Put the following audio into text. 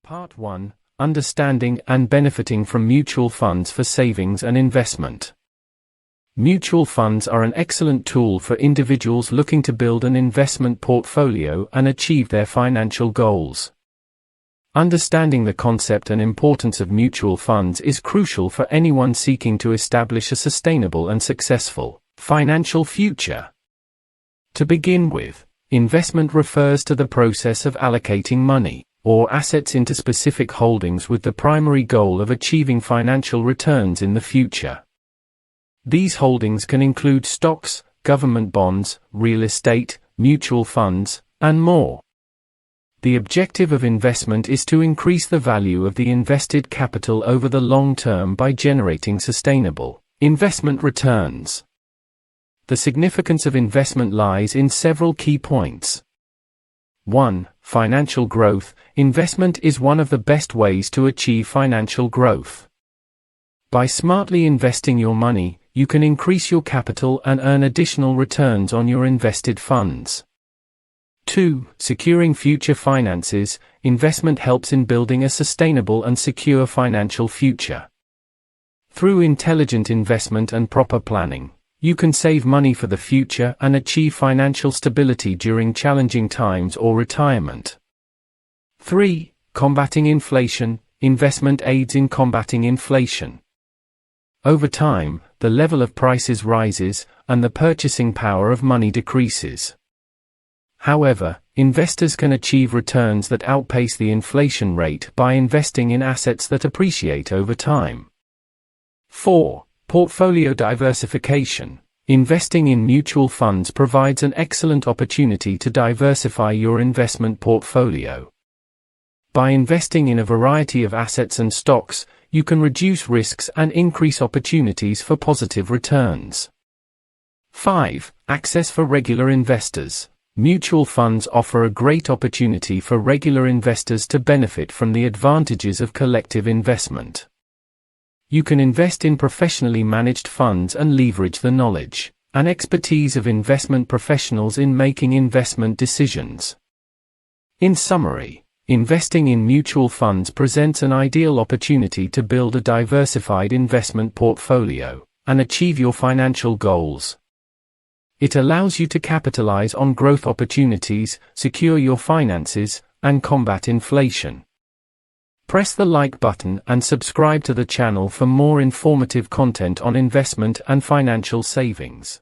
Part 1: Understanding and benefiting from mutual funds for savings and investment. Mutual funds are an excellent tool for individuals looking to build an investment portfolio and achieve their financial goals. Understanding the concept and importance of mutual funds is crucial for anyone seeking to establish a sustainable and successful financial future. To begin with, investment refers to the process of allocating money or assets into specific holdings with the primary goal of achieving financial returns in the future. These holdings can include stocks, government bonds, real estate, mutual funds, and more. The objective of investment is to increase the value of the invested capital over the long term by generating sustainable investment returns. The significance of investment lies in several key points. 1. Financial growth. Investment is one of the best ways to achieve financial growth. By smartly investing your money, you can increase your capital and earn additional returns on your invested funds. 2. Securing future finances. Investment helps in building a sustainable and secure financial future. Through intelligent investment and proper planning, you can save money for the future and achieve financial stability during challenging times or retirement. 3. Combating inflation. Investment aids in combating inflation. Over time, the level of prices rises, and the purchasing power of money decreases. However, investors can achieve returns that outpace the inflation rate by investing in assets that appreciate over time. 4. Portfolio diversification. Investing in mutual funds provides an excellent opportunity to diversify your investment portfolio. By investing in a variety of assets and stocks, you can reduce risks and increase opportunities for positive returns. 5. Access for regular investors. Mutual funds offer a great opportunity for regular investors to benefit from the advantages of collective investment. You can invest in professionally managed funds and leverage the knowledge and expertise of investment professionals in making investment decisions. In summary, investing in mutual funds presents an ideal opportunity to build a diversified investment portfolio and achieve your financial goals. It allows you to capitalize on growth opportunities, secure your finances, and combat inflation. Press the like button and subscribe to the channel for more informative content on investment and financial savings.